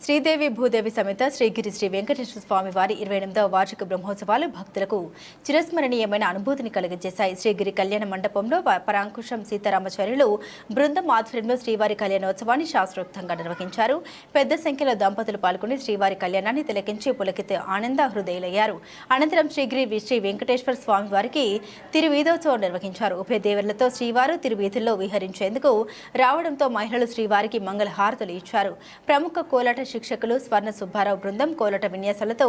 శ్రీదేవి భూదేవి సమేత శ్రీగిరి శ్రీ వెంకటేశ్వర స్వామి వారి 28వ వార్షిక బ్రహ్మోత్సవాలు భక్తులకు చిరస్మరణీయమైన అనుభూతిని కలిగజేశాయి. శ్రీగిరి కళ్యాణ మండపంలో పరాంకుశం సీతారామచార్యులు బృందం ఆధ్వర్యంలో శ్రీవారి కళ్యాణోత్సవాన్ని శాస్త్రోక్తంగా నిర్వహించారు. పెద్ద సంఖ్యలో దంపతులు పాల్గొని శ్రీవారి కళ్యాణాన్ని తిలకించి పులకిత ఆనంద హృదయులయ్యారు. అనంతరం శ్రీగిరి శ్రీ వెంకటేశ్వర స్వామి వారికి తిరువీధోత్సవం నిర్వహించారు. ఉభయ దేవతలతో శ్రీవారు తిరువీధుల్లో విహరించేందుకు రావడంతో మహిళలు శ్రీవారికి మంగళహారతులు ఇచ్చారు. ప్రముఖ కోలాట శిక్షకులు స్వర్ణ సుబ్బారావు బృందం కోలాట విన్యాసాలతో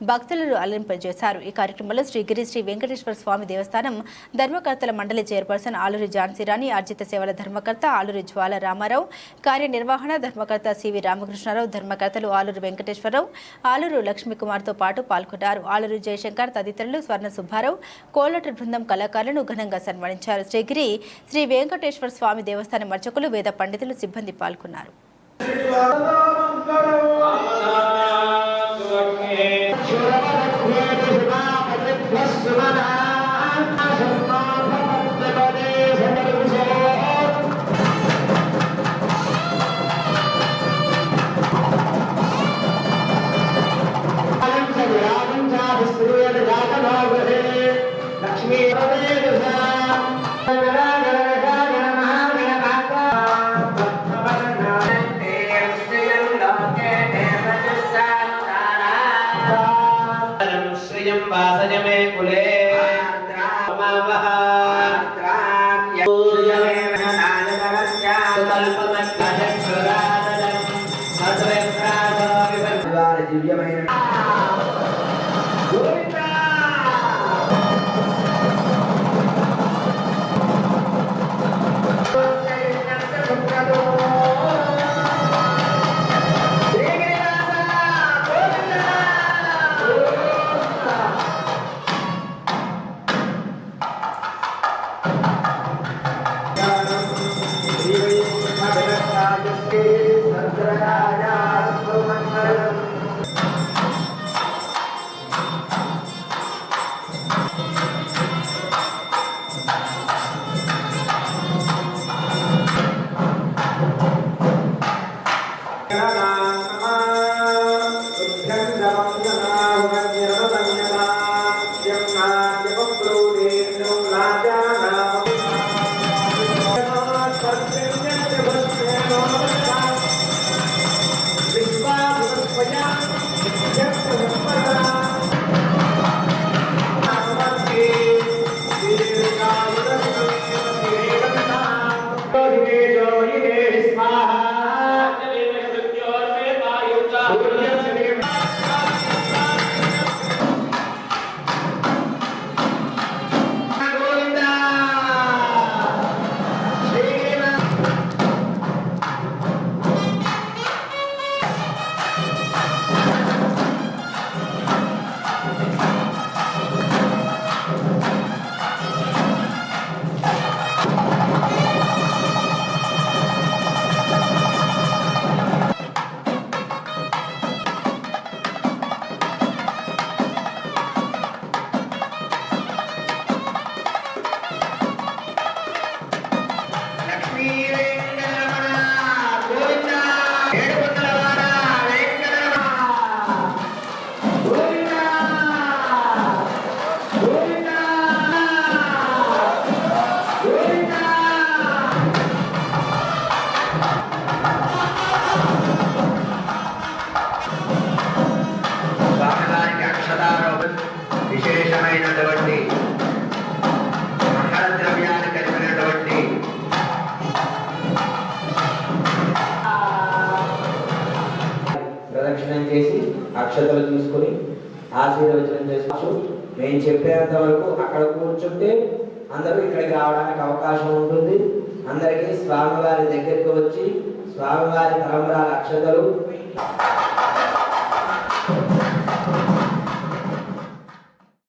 భక్తులను అలరింపజేశారు. ఈ కార్యక్రమంలో శ్రీగిరి శ్రీ వెంకటేశ్వర స్వామి దేవస్థానం ధర్మకర్తల మండలి చైర్పర్సన్ ఆలూరి ఝాన్సీరాణి, అర్జిత సేవల ధర్మకర్త ఆలూరి జ్వాల రామారావు, కార్యనిర్వహణ ధర్మకర్త సివి రామకృష్ణారావు, ధర్మకర్తలు ఆలూరి వెంకటేశ్వరరావు, ఆలూరు లక్ష్మీకుమార్తో పాటు పాల్గొన్నారు. ఆలూరు జయశంకర్ తదితరులు స్వర్ణ సుబ్బారావు కోలాట బృందం కళాకారులను ఘనంగా సన్మానించారు. శ్రీగిరి శ్రీ వెంకటేశ్వర స్వామి దేవస్థానం అర్చకులు, వేద పండితులు, సిబ్బంది పాల్గొన్నారు. वासजमे कुले मावः విశేషమైనటువంటి మంగళ ద్రవ్యాలు కలిపినటువంటి ప్రదక్షిణం చేసి అక్షతలు తీసుకుని ఆశీర్వచనం చేసుకోవచ్చు. నేను చెప్పేంత వరకు అక్కడ కూర్చుంటే అందరూ ఇక్కడికి రావడానికి అవకాశం ఉంటుంది. అందరికీ స్వామివారి దగ్గరికి వచ్చి స్వామివారి తలంబ్రాల అక్షతలు